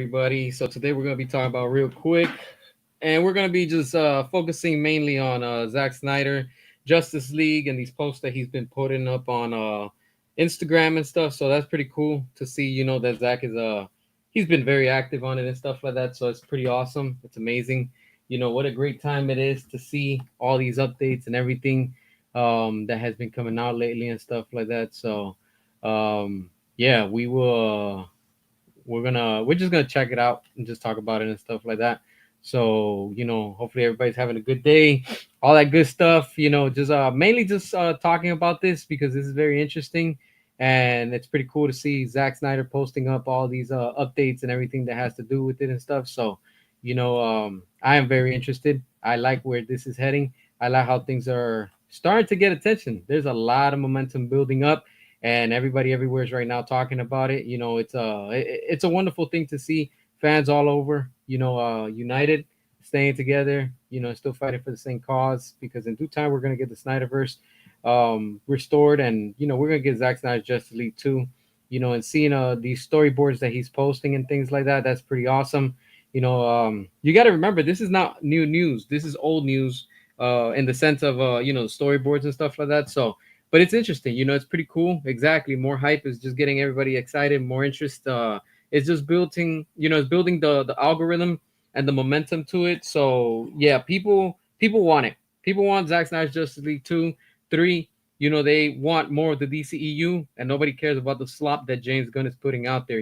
everybody. So today we're gonna be talking about real quick, and we're gonna be just focusing mainly on Zack Snyder, Justice League, and these posts that he's been putting up on Instagram and stuff. So that's pretty cool to see. That Zack is he's been very active on it and stuff like that. So it's pretty awesome. It's amazing. What a great time it is to see all these updates and everything that has been coming out lately and stuff like that. So yeah, we're just gonna check it out and just talk about it and stuff like that. So hopefully everybody's having a good day, all that good stuff. Just mainly just talking about this because this is very interesting, and it's pretty cool to see Zack Snyder posting up all these updates and everything that has to do with it and stuff. So I am very interested. I like where this is heading. I like how things are starting to get attention. There's a lot of momentum building up, and everybody everywhere is right now talking about it. It's a wonderful thing to see fans all over, united, staying together, still fighting for the same cause. Because in due time, we're gonna get the Snyderverse restored, and we're gonna get Zack Snyder's Justice League too. And seeing these storyboards that he's posting and things like that, that's pretty awesome. You got to remember, this is not new news. This is old news, in the sense of storyboards and stuff like that. So but it's interesting. It's pretty cool. Exactly, more hype is just getting everybody excited, more interest. It's just building, it's building the algorithm and the momentum to it. So yeah, people want it. People want Zack Snyder's Justice League 2, 3. They want more of the DCEU, and nobody cares about the slop that James Gunn is putting out there.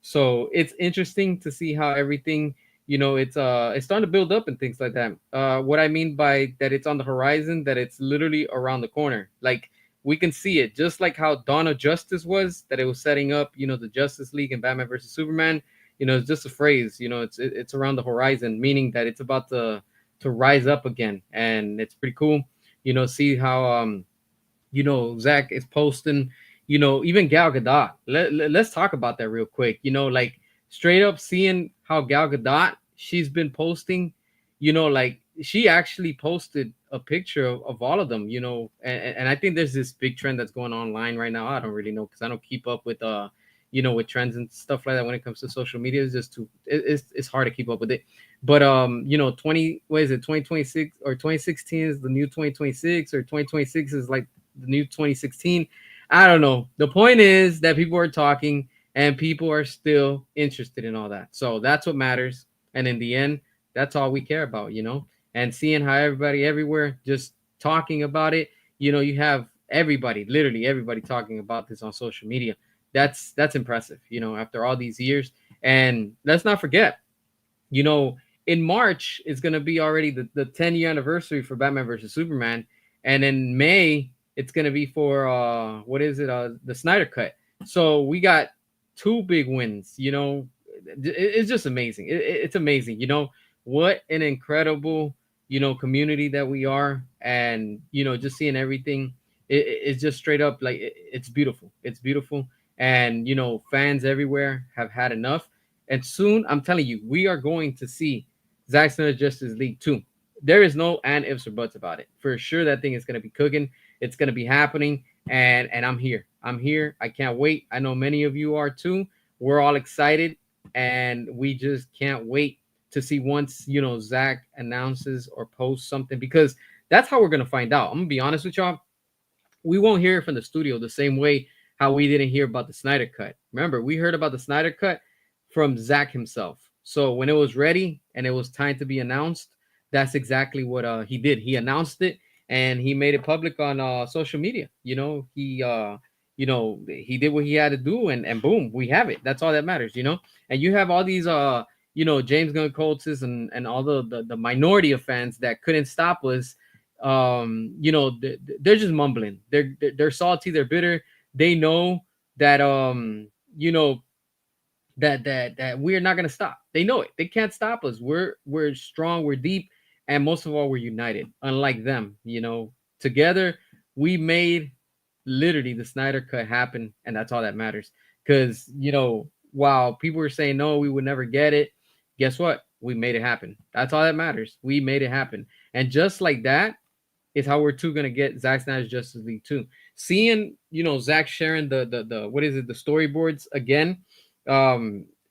So it's interesting to see how everything, it's starting to build up and things like that. What I mean by that, it's on the horizon, that it's literally around the corner. Like, we can see it, just like how Dawn of Justice was, that it was setting up, the Justice League and Batman versus Superman. It's just a phrase. It's around the horizon, meaning that it's about to rise up again, and it's pretty cool. See how Zach is posting, even Gal Gadot. Let's talk about that real quick. Like, straight up seeing how Gal Gadot, she's been posting, like, she actually posted a picture of all of them, and I think there's this big trend that's going online right now. I don't really know because I don't keep up with with trends and stuff like that when it comes to social media. It's just it's hard to keep up with it. But 20, what is it, 2026 or 2016 is the new 2026, or 2026 is like the new 2016. I don't know. The point is that people are talking, and people are still interested in all that. So that's what matters. And in the end, that's all we care about, and seeing how everybody everywhere just talking about it. You have everybody, literally everybody, talking about this on social media. That's impressive, after all these years. And let's not forget, you know, in March it's gonna be already the 10-year anniversary for Batman versus Superman, and in May it's gonna be for what is it? The Snyder Cut. So we got two big wins. It's just amazing. It's amazing. What an incredible community that we are, and just seeing everything. It's just straight up like it's beautiful. It's beautiful, and fans everywhere have had enough. And soon, I'm telling you, we are going to see Zack Snyder Justice League 2. There is no and ifs or buts about it. For sure, that thing is going to be cooking. It's going to be happening. And I'm here. I'm here. I can't wait. I know many of you are too. We're all excited. And we just can't wait to see once, Zack announces or posts something. Because that's how we're going to find out. I'm going to be honest with y'all. We won't hear it from the studio the same way how we didn't hear about the Snyder Cut. Remember, we heard about the Snyder Cut from Zack himself. So when it was ready and it was time to be announced, that's exactly what he did. He announced it, and he made it public on social media. He did what he had to do, and boom, we have it. That's all that matters. And you have all these James Gunn cultists, and all the minority of fans that couldn't stop us. They're just mumbling. They're salty, they're bitter. They know that that we're not gonna stop. They know it. They can't stop us. We're strong, we're deep, and most of all, we're united. Unlike them, together we made literally the Snyder Cut happen, and that's all that matters. Because while people were saying no, we would never get it, guess what? We made it happen. That's all that matters. We made it happen, and just like that is how we're too gonna get Zack Snyder's Justice League 2. Seeing Zack sharing the what is it, the storyboards again,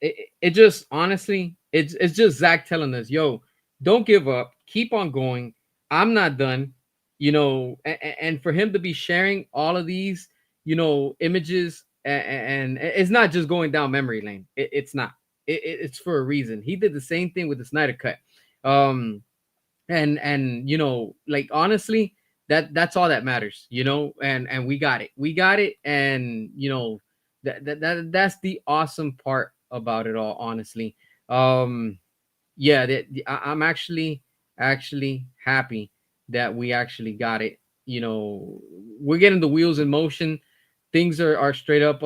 it just honestly, it's just Zach telling us, yo, don't give up, keep on going. I'm not done, and for him to be sharing all of these, images, and it's not just going down memory lane. It's not. It's for a reason. He did the same thing with the Snyder cut. Um, and like honestly, that's all that matters, and we got it, and that's the awesome part about it all, honestly. Yeah, I'm actually happy that we actually got it. We're getting the wheels in motion. Things are straight up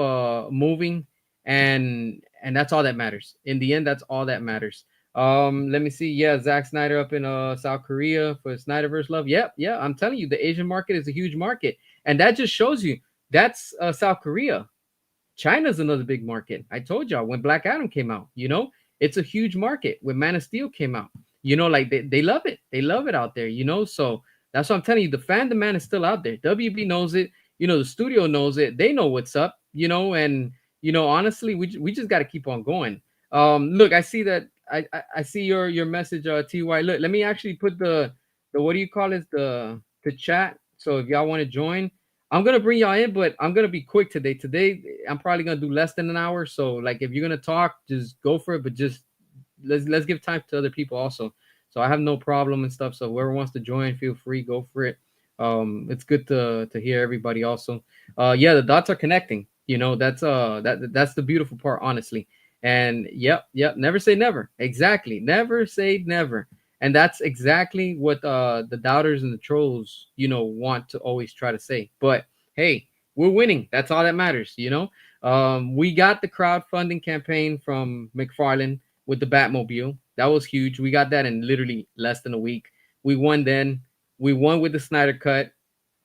moving, and that's all that matters. In the end, that's all that matters. Let me see. Yeah, Zack Snyder up in South Korea for Snyderverse Love. Yep, yeah. I'm telling you, the Asian market is a huge market, and that just shows you that's South Korea. China's another big market. I told y'all when Black Adam came out, it's a huge market. When Man of Steel came out, like they love it. They love it out there, So that's what I'm telling you. The fan demand is still out there. WB knows it. The studio knows it. They know what's up, and honestly, we just got to keep on going. Look, I see that. I see your message, Ty. Look, let me actually put the what do you call it, the chat. So if y'all want to join, I'm gonna bring y'all in, but I'm gonna be quick today. Today, I'm probably gonna do less than an hour. So, like, if you're gonna talk, just go for it. But just let's give time to other people also. So I have no problem and stuff. So whoever wants to join, feel free, go for it. It's good to hear everybody also. Yeah, the dots are connecting. That's the beautiful part, honestly. And yep, never say never. Exactly, never say never. And that's exactly what the doubters and the trolls, want to always try to say. But hey, we're winning. That's all that matters. We got the crowdfunding campaign from McFarlane with the Batmobile. That was huge. We got that in literally less than a week. We won then. We won with the Snyder cut.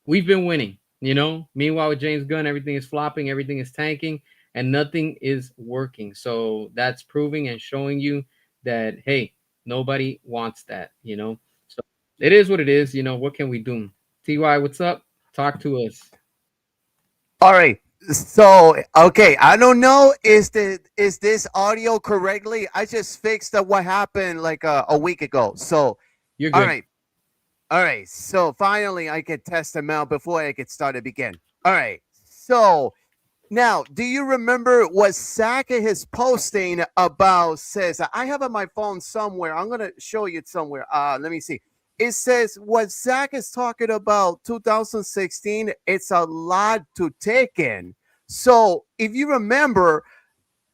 We've been winning. Meanwhile, with James Gunn, everything is flopping, everything is tanking, and nothing is working. So that's proving and showing you that hey, nobody wants that. So it is what it is. What can we do? Ty, what's up? Talk to us. All right. So, okay, I don't know is this audio correctly? I just fixed what happened like a week ago. So, You're all good. right. All right. So, finally I can test them out before I get started again. All right. So, now, do you remember what Saka is posting about? Says I have on my phone somewhere. I'm gonna show you it somewhere. Let me see. It says what Zach is talking about 2016. It's a lot to take in. So if you remember,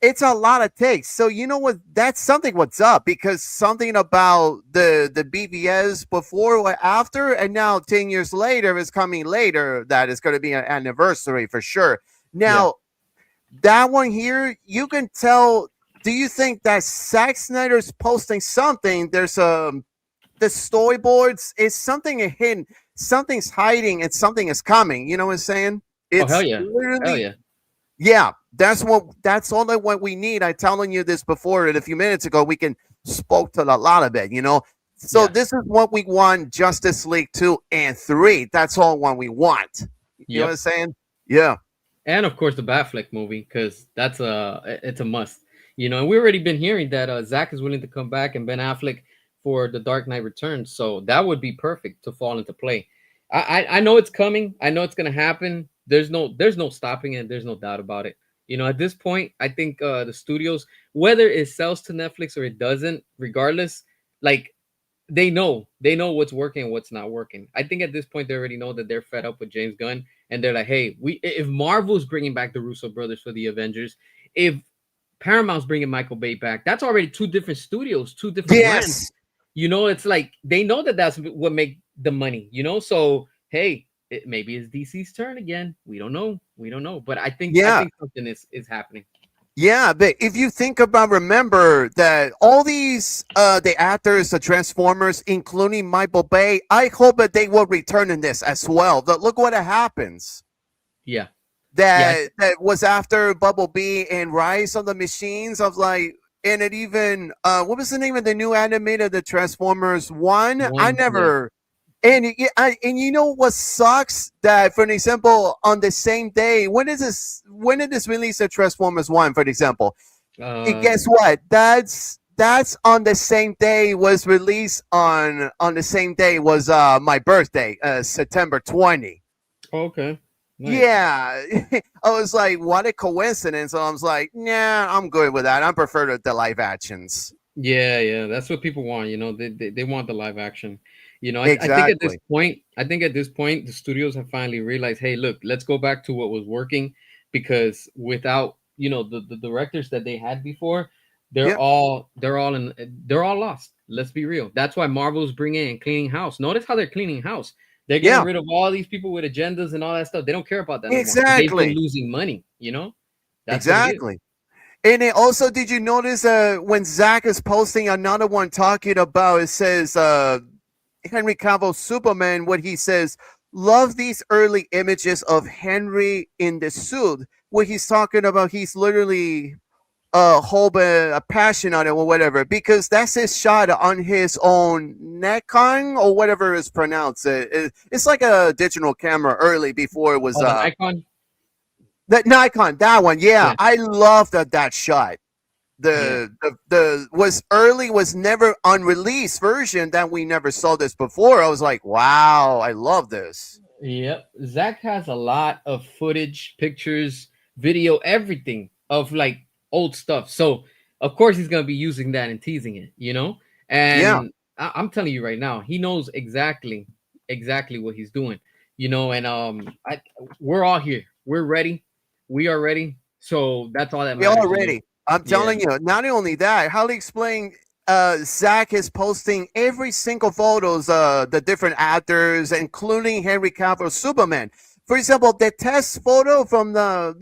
it's a lot of takes. So you know what? That's something. What's up? Because something about the BBS before or after, and now 10 years later is coming later. That is going to be an anniversary for sure. Yeah. Now that one here, you can tell. Do you think that Zack Snyder's posting something? There's the storyboards is something hidden, something's hiding, and something is coming. You know what I'm saying? Oh hell It's yeah. Hell literally yeah. yeah. That's all that what we need. I telling you this before and a few minutes ago. We can spoke to a lot of it. So Yeah. this is what we want: Justice League 2 and 3. That's all what we want. You know what I'm Yep. saying? Yeah. And of course the Batfleck movie, because it's a must. And we already been hearing that Zach is willing to come back and Ben Affleck for the Dark Knight Returns, so that would be perfect to fall into play. I know it's coming. I know it's gonna happen. There's no stopping it. There's no doubt about it. At this point, I think the studios, whether it sells to Netflix or it doesn't, regardless, like they know what's working and what's not working. I think at this point they already know that they're fed up with James Gunn, and they're like, hey, we if Marvel's bringing back the Russo brothers for the Avengers, if Paramount's bringing Michael Bay back, that's already two different studios, two different brands. Yes. It's like they know that that's what make the money. So hey, maybe it's DC's turn again. We don't know. We don't know, but I Yeah. think something is happening. Yeah, but if you think about, remember that all these the actors, the Transformers, including Michael Bay, I hope that they will return in this as well. Look what happens. Yeah, yeah, That was after Bumblebee and Rise of the Machines of like, and it even what was the name of the new animated the Transformers one? I one, yeah. never. And you know what sucks? That, for an example, on the same day, when did this release of Transformers One? For example, And Uh, guess what? That's on the same day was released on the same day was my birthday, September 20. okay, nice. Yeah. I was like, what a coincidence. So I was like, nah, I'm good with that. I prefer the live actions. Yeah, yeah, that's what people want. They want the live action. I think at this Exactly. point, the studios have finally realized, hey, look, let's go back to what was working, because without the directors that they had before, Yep. they're all lost. Let's be real. That's why Marvel's bringing in cleaning house. Notice how they're cleaning house. They're getting Yeah. rid of all these people with agendas and all that stuff. They don't care about that no more because they've been Exactly. losing money. That's what it is. Exactly. And then also, did you notice when Zach is posting another one talking about it says Henry Cavill Superman, what he says, love these early images of Henry in the suit. What he's talking about, he's literally hold a passion on it or whatever, because that's his shot on his own Nikon or whatever is pronounced. It's like a digital camera early before it was Oh, the Nikon. that Nikon, that one. Yeah, Yeah, I love that shot. yeah. The was early, was never unreleased version that we never saw this before. I was like, wow, I love this. Yep. Zach has a lot of footage, pictures, video, everything of like old stuff. So of course he's gonna be using that and teasing it. Yeah, And I'm telling you right now, he knows exactly what he's doing. And we're all here. We're ready. We are ready. So that's all that we matters. already. I'm Yeah. telling you. Not only that, how to explain? Zach is posting every single photos, the different actors, including Henry Cavill Superman. For example, the test photo from was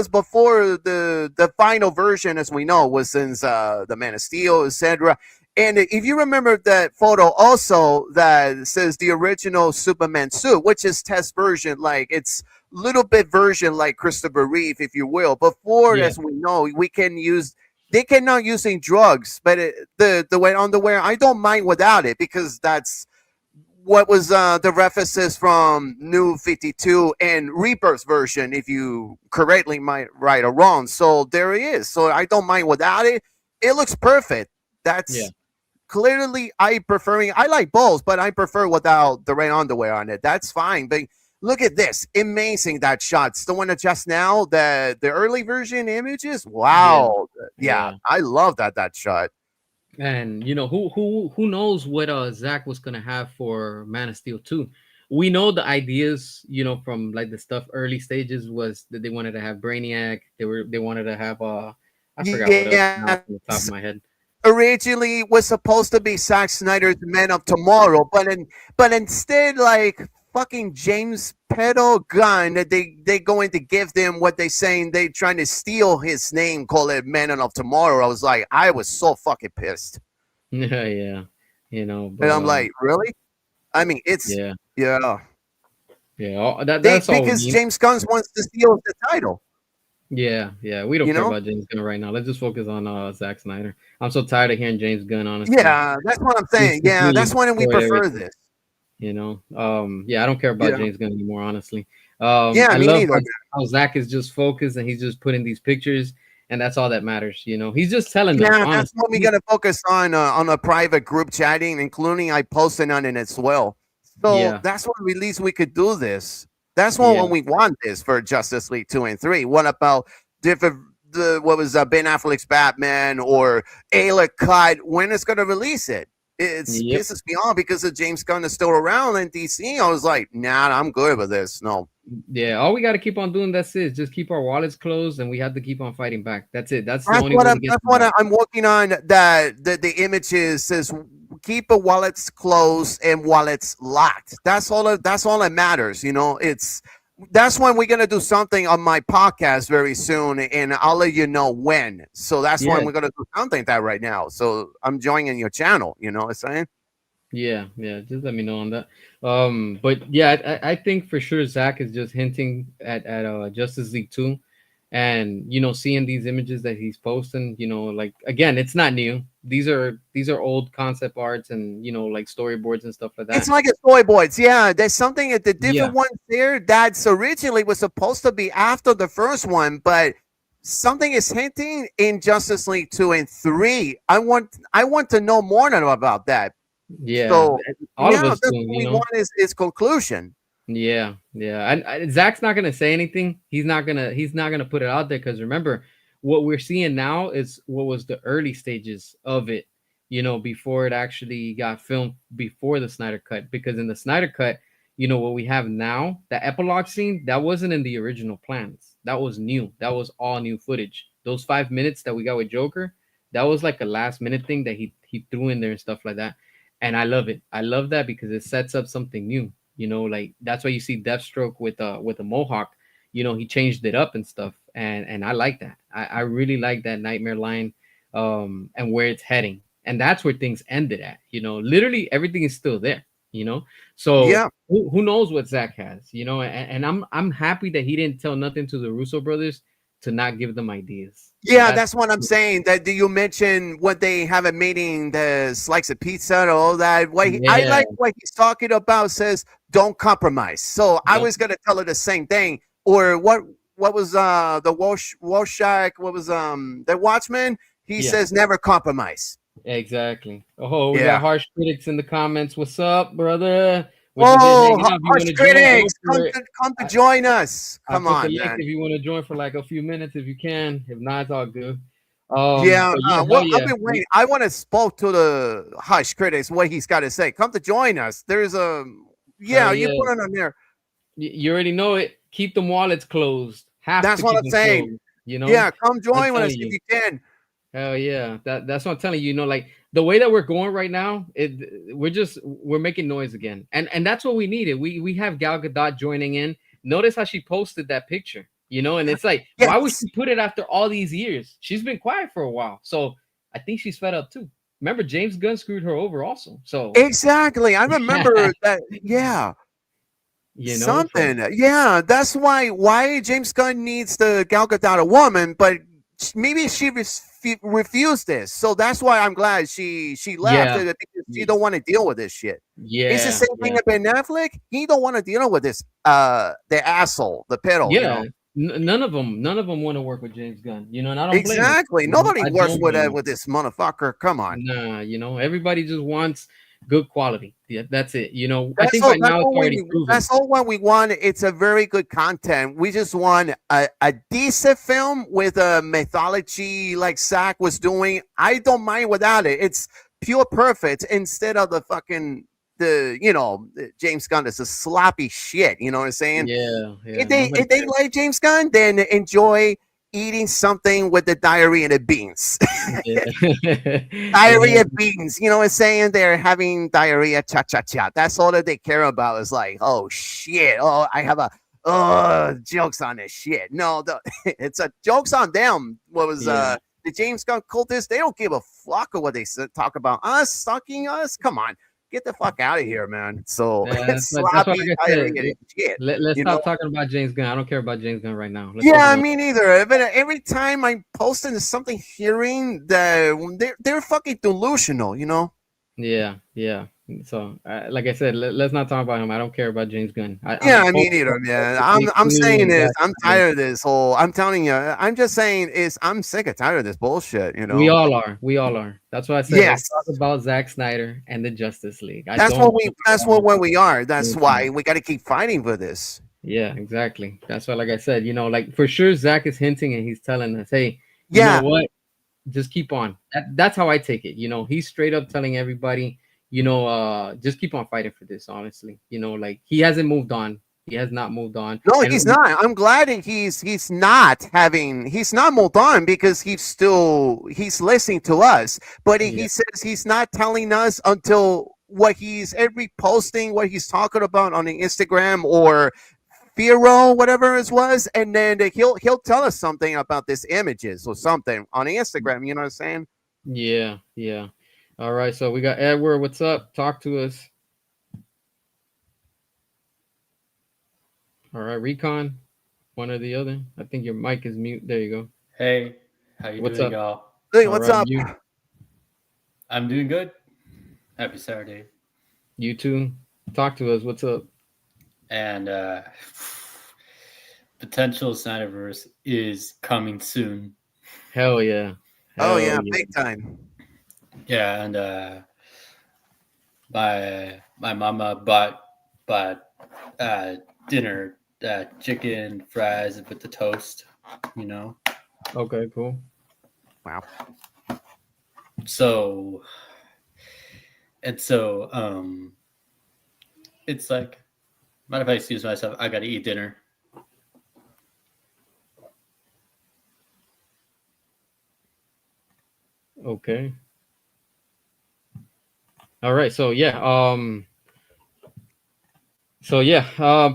before the final version, as we know, was since the Man of Steel, etc. And if you remember that photo, also that says the original Superman suit, which is test version, like it's little bit version like Christopher Reeve, if you will. Before, Yeah. as we know, we can use they cannot using drugs, but the way underwear, I don't mind without it because that's what was the references from New 52 and Rebirth version, if you correctly might right or wrong. So there it is. So I don't mind without it. It looks perfect. Yeah. That's clearly I like both, but I prefer without the red underwear on it. That's fine. But look at this. Amazing that shots. The one that just now, the early version images. Yeah. Wow. Yeah, Yeah. I love that shot. And who knows what Zach was gonna have for Man of Steel 2. We know the ideas, from like the stuff early stages was that they wanted to have Brainiac. They wanted to have I forgot what else Yes. now from the top of my head. Originally was supposed to be Zack Snyder's Man of Tomorrow, but instead, like fucking James Pedo Gunn, that they going to give them what they saying they trying to steal his name, call it Man of Tomorrow. I was so fucking pissed, Yeah, yeah. and But I'm like, really? I mean, it's yeah. yeah, Yeah, that's all we because need. James Gunn wants to steal the title, Yeah, yeah. We don't you care know. about James Gunn right now. Let's just focus on Zack Snyder. I'm so tired of hearing James Gunn, honestly. Yeah, that's what I'm He's saying. Yeah, completely that's when we destroyed prefer everything. this. Yeah, I don't care about Yeah, James Gunn anymore, honestly. yeah, I me love neither. how Zach is just focused and he's just putting these pictures, and that's all that matters. He's just telling us, Yeah, that's honestly. what we're gonna focus on a private group chatting, including I posted on it as well. So Yeah, that's what at least we could do this. That's what yeah, when we want this for Justice League 2 and 3. What about different the what was Ben Affleck's Batman or Ayla cut? When it's gonna release it? It's yep. pisses me off because of James Gunn is still around in DC. I was like, nah, I'm good with this. No. Yeah, all we got to keep on doing, that's it. Just keep our wallets closed, and we have to keep on fighting back. That's it. That's the That's only what way I'm. to get That's them what back. I'm working on. That the images says keep the wallets closed and wallets locked. That's all that matters. It's that's when we're gonna do something on my podcast very soon, and I'll let you know when. So that's when Yeah, we're gonna do something that right now. So I'm joining your channel. You know what I'm saying? yeah, yeah. Just let me know on that. But yeah, I think for sure Zach is just hinting at Justice League 2, and seeing these images that he's posting. Like again, it's not new. These are old concept arts and like storyboards and stuff like It's that. like a storyboards. Yeah, there's something at the Yeah, different ones there that's originally was supposed to be after the first one, but something is hinting in Justice League 2 and 3. I want to know more about that. Yeah, So all of yeah, us that's do, what you we know. want is conclusion. Yeah, yeah. And Zach's not gonna say anything. He's not gonna put it out there because remember, what we're seeing now is what was the early stages of it. Before it actually got filmed, before the Snyder cut. Because in the Snyder cut, what we have now, the epilogue scene, that wasn't in the original plans. That was new. That was all new footage. Those 5 minutes that we got with Joker, that was like a last minute thing that he threw in there and stuff like that. And I love it. I love that because it sets up something new. Like that's why you see Deathstroke with a mohawk. He changed it up and stuff, and I like that. I really like that Nightmare line, and where it's heading, and that's where things ended at. Literally everything is still there. So Yeah. who knows what Zach has? And I'm happy that he didn't tell nothing to the Russo brothers to not give them ideas. Yeah, That's that's what I'm saying. That do you mention when they have a meeting, the slice of pizza and all that? I yeah. like what he's talking about. Says don't compromise. So I Don't, was gonna tell her the same thing. Or what was the Wolfshark? What was the Watchman? He yeah. says never compromise. Exactly. Oh, we got Yeah. harsh critics in the comments. What's up, brother? We're just here Oh, hanging out. If you want harsh to join, go critics, for it. come to I, join us. I Come put the on, link man. if you want to join for like a few minutes if you can. If not, it's all good. Yeah, But yeah, hell well, I've yeah. been waiting. I want to spoke to the hush critics what he's got to say. Come to join us. There's a Hell yeah, you yeah. put it on there. You already know it. Keep them wallets closed. Have That's to what keep I'm them saying. closed. Yeah, come I'm join with us telling if you. you can. Hell yeah. That's what I'm telling you. Like the way that we're going right now, we're making noise again. And that's what we needed. We have Gal Gadot joining in. Notice how she posted that picture, and it's like, why would Yes, she put it after all these years? She's been quiet for a while. So I think she's fed up too. Remember, James Gunn screwed her over also. So exactly. I remember that. Yeah, so something. Yeah, that's why James Gunn needs the Gal Gadot a woman, but maybe she refused this. So that's why I'm glad she left yeah. it because she y- don't want to deal with this shit. It's the Yeah, same thing yeah. with Ben Affleck. He don't want to deal with this the asshole, the pedal, Yeah. None of them want to work with James Gunn, and I don't blame them. Exactly. Nobody I works don't blame them. with this motherfucker. Come on. Nah, everybody just wants good quality. Yeah, that's it. I That's think all. by now it's already proven. That's all. What we want. It's a very good content. We just want a decent film with a mythology like Zach was doing. I don't mind without it. It's pure perfect instead of the fucking James Gunn is a sloppy shit. You know what I'm saying? Yeah, If yeah. they Nobody if they cares. like James Gunn, then enjoy eating something with the diarrhea and the beans. Yeah. Diarrhea beans. You know what I'm saying? They're having diarrhea, cha cha cha. That's all that they care about is like, oh shit. Oh, I have a jokes on this shit. No, it's a jokes on them. What was Yeah. the James Gunn cultists? They don't give a fuck of what they talk about us sucking us. Come on, get the fuck out of here, man. So Yeah, it's that's why, sloppy like I said, diarrhea and shit. let's You know? stop talking about James Gunn. I don't care about James Gunn right now. Let's focus Yeah, on. me neither. But every time I post into something hearing that they're fucking delusional, you know? Yeah, yeah. So, like I said, let's not talk about him. I don't care about James Gunn. Yeah, I'm I mean, focused on either, man. Justice I'm League 2 saying and this. Zack I'm Snyder. tired of this whole. I'm telling you. I'm just saying is I'm sick and tired of this bullshit. You We know. all are. We all are. That's why I said let's Yes, talk about Zack Snyder and the Justice League. I don't care That's what about where we are. That's James why Gunn. we got to keep fighting for this. Yeah, exactly. That's why, like I said, like for sure, Zach is hinting and he's telling us, hey, you know Yeah. what? Just keep on. That's how I take it. He's straight up telling everybody, just keep on fighting for this. Honestly, like he hasn't moved on. He has not moved on, No, and he's not. I'm glad that he's not moved on because he's listening to us. But yeah, he says he's not telling us until what he's every posting, what he's talking about on the Instagram or Firo, whatever it was, and then he'll tell us something about this images or something on Instagram. You know what I'm saying? yeah, yeah. All right, so we got Edward. What's up? Talk to us. All right, Recon, one or the other. I think your mic is mute. There you go. Hey, how you What's doing, up? y'all? Hey, All what's right, up? I'm doing good. Happy Saturday. you too. Talk to us. What's up? And potential Snyderverse is coming soon. Hell yeah. Oh Hell yeah, yeah. big time. Yeah, and my mama bought uh, dinner, chicken fries with the toast. You know, Okay, cool. Wow. so so it's like, mind if I excuse myself? I gotta eat dinner. Okay. All right.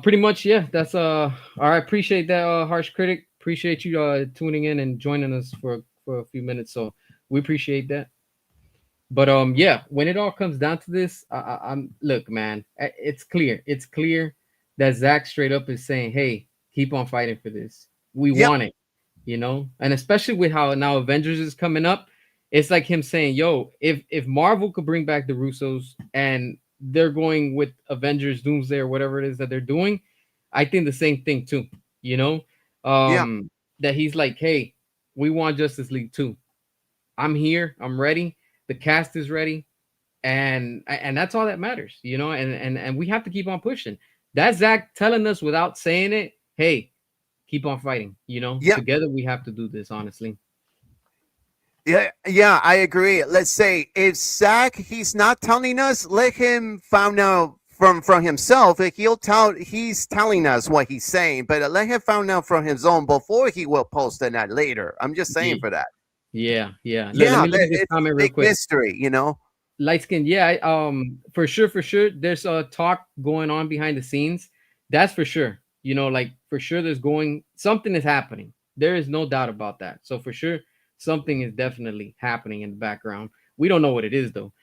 Pretty much, yeah, that's all right. Appreciate that, harsh critic. Appreciate you tuning in and joining us for a few minutes. So we appreciate that. But yeah, when it all comes down to this, I'm look, man, it's clear. It's clear that Zach straight up is saying, "Hey, keep on fighting for this. We Yep. want it." And especially with how now Avengers is coming up, it's like him saying, "Yo, if Marvel could bring back the Russos and they're going with Avengers Doomsday or whatever it is that they're doing, I think the same thing too." You know, Yeah. that he's like, "Hey, we want Justice League too. I'm here. I'm ready. The cast is ready, and that's all that matters, and we have to keep on pushing." That's Zach telling us without saying it. Hey, keep on fighting. Yep. Together we have to do this. Honestly. Yeah, yeah, I agree. Let's say if Zach he's not telling us, let him find out from himself. He's telling us what he's saying, but let him find out from his own before he will post that later. I'm just saying Yeah, for that. yeah. Let Yeah, me look at this it's a comment real big quick. mystery. Light skin, yeah. For sure. There's a talk going on behind the scenes. That's for sure. Like for sure, there's going something is happening. There is no doubt about that. So for sure, something is definitely happening in the background. We don't know what it is though.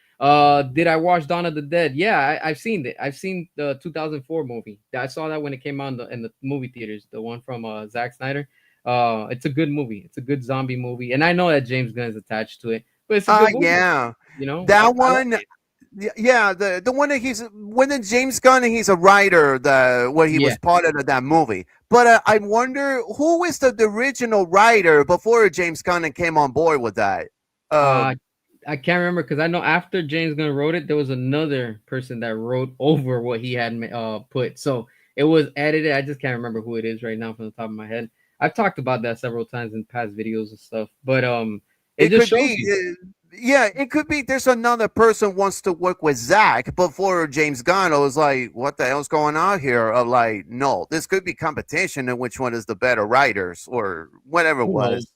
Did I watch Dawn of the Dead? Yeah, I've seen it. I've seen the 2004 movie. I saw that when it came out in the movie theaters. The one from Zack Snyder. It's a good movie. It's a good zombie movie, and I know that James Gunn is attached to it, but it's a good movie. Yeah. I That like one, it. yeah, the one that he's when the James Gunn he's a writer, the where he Yeah. was part of that movie. But I wonder who is the original writer before James Gunn came on board with that. Uh, Um, I can't remember because I know after James Gunn wrote it, there was another person that wrote over what he had put. So it was edited. I just can't remember who it is right now from the top of my head. I've talked about that several times in past videos and stuff, but it it just could shows be, you. yeah, it could be. There's another person wants to work with Zach before James Gunn. I was like, what the hell's going on here? I'm like, no, this could be competition and which one is the better writers or whatever it Who knows? was.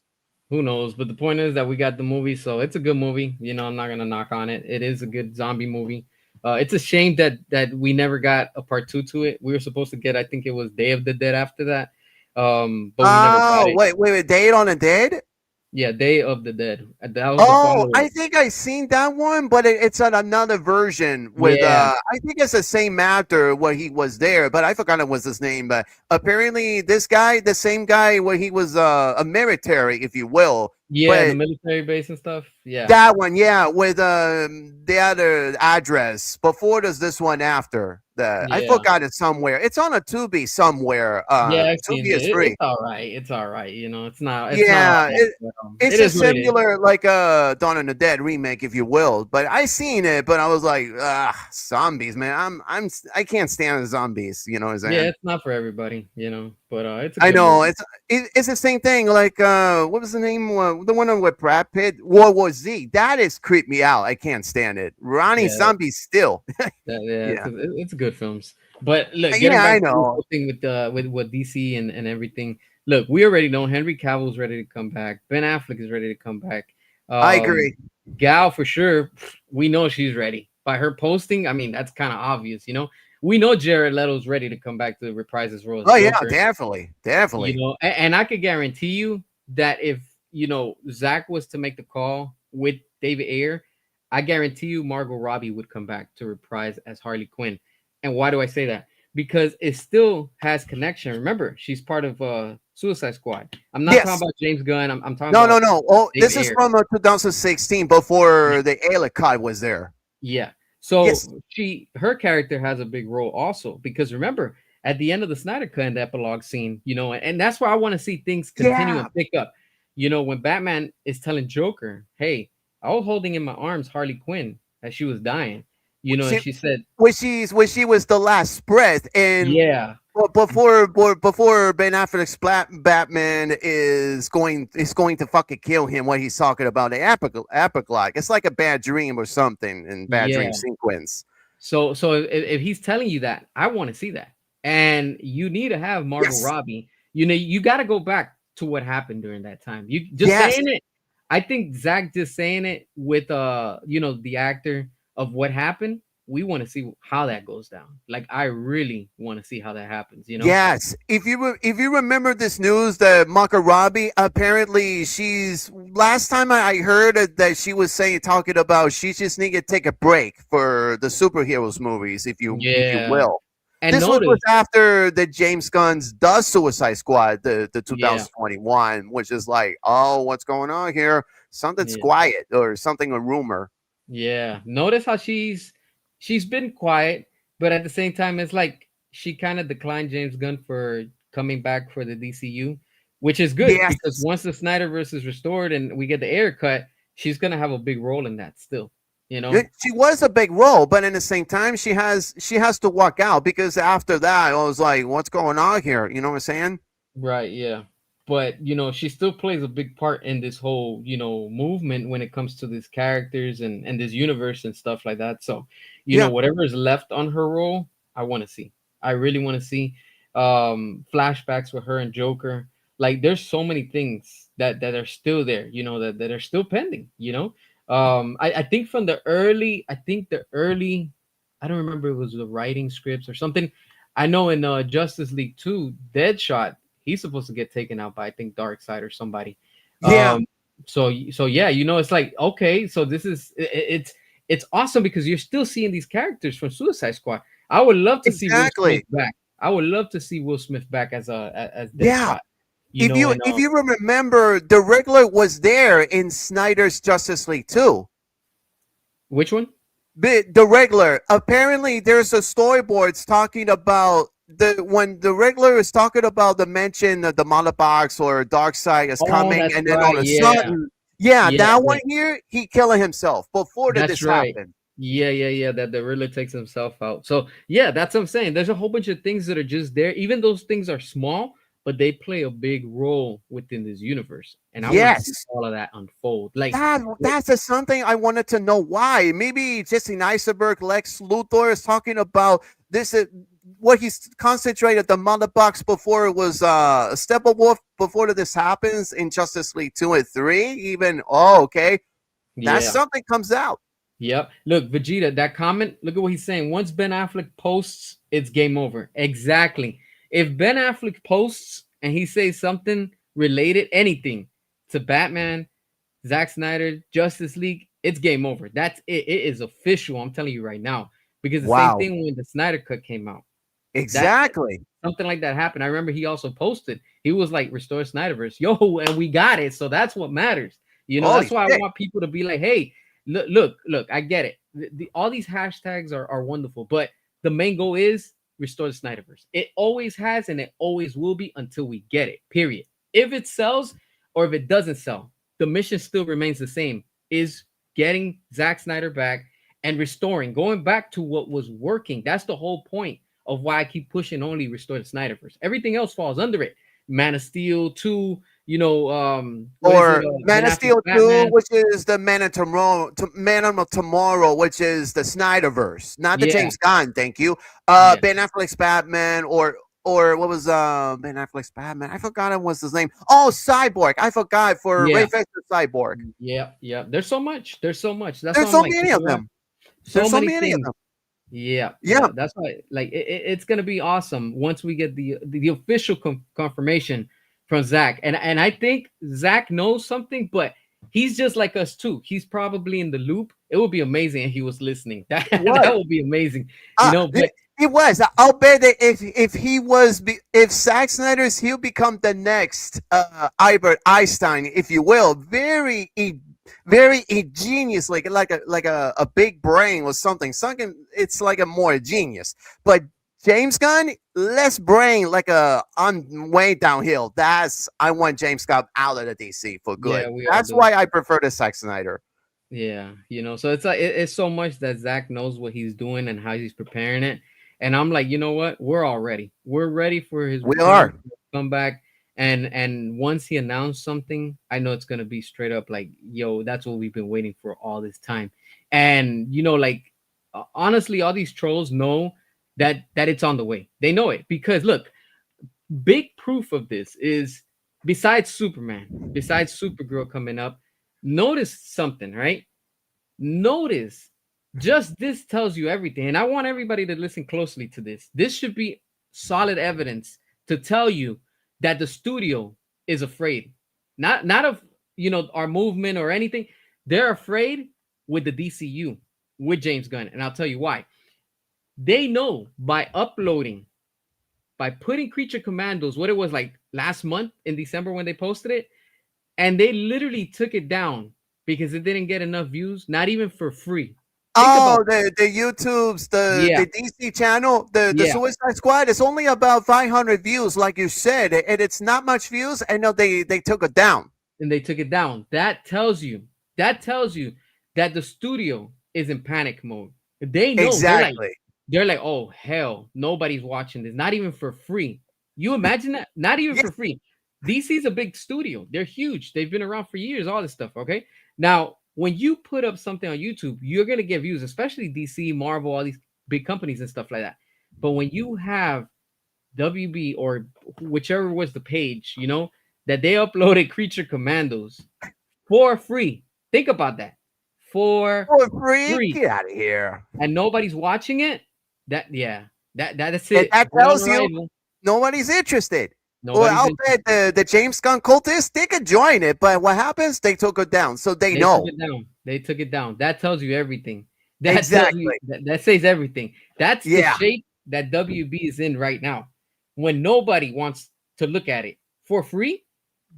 Who knows? But the point is that we got the movie, so it's a good movie. I'm not gonna knock on it. It is a good zombie movie. It's a shame that we never got a part two to it. We were supposed to get, I think it was Day of the Dead after that, but we never got Oh, it. wait, Date on a Dead? Yeah, Day of the Dead. That was the Oh, follow up. I think I seen that one, but it's on another version with Yeah, I think it's the same actor where he was there, but I forgot it was his name. But apparently this guy, the same guy where he was a military, if you will. yeah, the But military base and stuff. Yeah, that one, yeah, with the other address. Before there's this one after the I yeah. forgot it somewhere. It's on a Tubi somewhere. Yeah, I've seen Tubi it. is free. It's all right. It's all right. It's not all Yeah, that, but, it's it a is what it is. similar like a Dawn of the Dead remake, if you will. But I seen it, but I was like, zombies, man. I can't stand the zombies. You know what I'm Yeah, saying? it's not for everybody, but it's a I good know movie. it's the same thing. Like what was the name? The one with Brad Pitt, World War Z. That is creep me out. I can't stand it. Ronnie Yeah, Zombies still. yeah, Yeah, it's good films. But look, getting yeah, I back to this know. whole thing with what DC and everything. Look, we already know Henry Cavill's ready to come back. Ben Affleck is ready to come back. I Um, agree. Gal for sure. We know she's ready by her posting. I mean, that's kind of obvious. We know Jared Leto's ready to come back to reprise his role as Oh yeah, Joker. definitely, definitely. And I could guarantee you that if Zach was to make the call with David Ayer, I guarantee you Margot Robbie would come back to reprise as Harley Quinn. And why do I say that? Because it still has connection. Remember, she's part of Suicide Squad. I'm not talking Yes. about James Gunn. I'm talking No, no, about no. Oh, David this is Ayer. from 2016 Yeah. before the Alicot was there. Yeah. Yes. So her character has a big role also because remember, at the end of the Snyder Cut in the epilogue scene, and that's where I want to see things continue Yeah. and pick up. When Batman is telling Joker, "Hey, I was holding in my arms Harley Quinn as she was dying," and She she said, when she was the last breath, and "Yeah, before Ben Affleck's Batman is going to fucking kill him. What he's talking about the epilogue. It's like a bad dream or something in bad dream yeah." sequence. So if he's telling you that, I want to see that. And you need to have Margot Yes. Robbie. You got to go back to what happened during that time. You just Yes. saying it. I think Zach just saying it with the actor of what happened. We want to see how that goes down. Like I really want to see how that happens. Yes, if you remember this news, that Margot Robbie, apparently she's last time I heard that she was talking about she just needed to take a break for the superheroes movies, if you Yeah. will. And This was notice, after the James Gunn's does Suicide Squad, the yeah, 2021, which is like, oh, what's going on here? Something's yeah. quiet or something, a rumor. Yeah. Notice how she's been quiet, but at the same time, it's like she kind of declined James Gunn for coming back for the DCU, which is good because Yes. once the Snyderverse is restored and we get the air cut, she's gonna have a big role in that still. You know? She was a big role, but in the same time, she has to walk out because after that, I was like, "What's going on here?" You know what I'm saying? Right, yeah. But she still plays a big part in this whole, movement when it comes to these characters and this universe and stuff like that. So, Yeah, whatever is left on her role, I want to see. I really want to see flashbacks with her and Joker. Like there's so many things that are still there, that are still pending. I think from the early I don't remember it was the writing scripts or something. I know in Justice League 2, Deadshot, he's supposed to get taken out by I think Darkseid or somebody. yeah, Um, so yeah, it's like okay, so this is it's awesome because you're still seeing these characters from Suicide Squad. I would love to see Will Smith exactly. back. I would love to see Will Smith back as Yeah. Deadshot. And If you remember, the regular was there in Snyder's Justice League 2. which one? The regular, apparently there's a storyboards talking about when the regular is talking about the mention of the mother box or dark side is Oh, coming, that's and then all right. of a Yeah, sudden, yeah, yeah, that yeah. one here, he killing himself before That's this right. happened. Yeah. That the Riddler takes himself out. So yeah, that's what I'm saying. There's a whole bunch of things that are just there. Even those things are small, but they play a big role within this universe. And I want to see Yes. all of that unfold. Like, That's just something I wanted to know why. Maybe Jesse Eisenberg, Lex Luthor is talking about this is what he's concentrated the mother box before it was Steppenwolf before this happens in Justice League 2 and 3. Even okay. That's yeah. something comes out. Yep. Look, Vegeta, that comment, look at what he's saying. Once Ben Affleck posts, it's game over. Exactly. If Ben Affleck posts and he says something related, anything to Batman, Zack Snyder, Justice League, it's game over. That's it. It is official. I'm telling you right now. Because the same Wow. thing when the Snyder Cut came out. That Exactly. something like that happened. I remember he also posted. He was like, "Restore Snyderverse, yo," and we got it. So that's what matters. Holy That's why I shit. want people to be like, "Hey, look. I get it. All these hashtags are wonderful, but the main goal is restore the Snyderverse. It always has, and it always will be until we get it. Period. If it sells or if it doesn't sell, the mission still remains the same: is getting Zack Snyder back and restoring, going back to what was working. That's the whole point of why I keep pushing only restore the Snyderverse. Everything else falls under it. Man of Steel 2, what is it? Or Man Ben of Affleck's Steel 2, Batman. which is the Man of Tomorrow, which is the Snyderverse, not the Yeah, James Gunn. Thank you. yeah, Ben Affleck's Batman, or what was Ben Affleck's Batman? I forgot it was his name. Oh, Cyborg. I forgot for Ray yeah, Fisher Cyborg. yeah. There's so much. There's so much. That's why There's I'm so like, many of them. so There's so many many of things. them. Yeah, Yeah. That's why, like, it's gonna be awesome once we get the official confirmation from Zach. And I think Zach knows something, but he's just like us too. He's probably in the loop. It would be amazing if he was listening. That What? that would be amazing, It, But it was. I'll bet that if he was if Zack Snyder's, he'll become the next Albert Einstein, if you will. Very ingenious, like a big brain or something. Something. It's like a more genius. But James Gunn, less brain, like on way downhill. I want James Gunn out of the DC for good. Yeah, we all That's do. why I prefer the Zack Snyder. Yeah, so it's like it's so much that Zach knows what he's doing and how he's preparing it, and I'm like, you know what? We're all ready. We're ready for his We return, are. comeback, and once he announced something, I know it's gonna be straight up like, yo, that's what we've been waiting for all this time, and like honestly, all these trolls know that it's on the way. They know it because look, big proof of this is besides Superman, besides Supergirl coming up, notice something, right? Notice just this tells you everything. And I want everybody to listen closely to this. This should be solid evidence to tell you that the studio is afraid. Not of our movement or anything. They're afraid with the DCU, with James Gunn. And I'll tell you why. They know by putting Creature Commandos, what it was like last month in December when they posted it, and they literally took it down because it didn't get enough views, not even for free. Think Oh, about the YouTube's yeah, the DC channel, the yeah, Suicide Squad is only about 500 views, like you said, and it's not much views. I know they took it down. and they took it down. That tells you that the studio is in panic mode. They know Exactly. they're like, oh hell, nobody's watching this, not even for free. You imagine that? Not even Yes. for free. DC's a big studio. They're huge. They've been around for years, all this stuff. Okay. Now, when you put up something on YouTube, you're gonna get views, especially DC, Marvel, all these big companies and stuff like that. But when you have WB or whichever was the page, that they uploaded Creature Commandos for free. Think about that. For For free? free. Get out of here. And nobody's watching it. That's And it. that Dead on tells you arrival. nobody's interested. Well, Nobody's I'll interested. bet the James Gunn cultists, they could join it, but what happens? They took it down, so they They took know. it down. They took it down. That tells you everything. That tells you Exactly. that says everything. That's the Yeah. shape that WB is in right now. When nobody wants to look at it for free,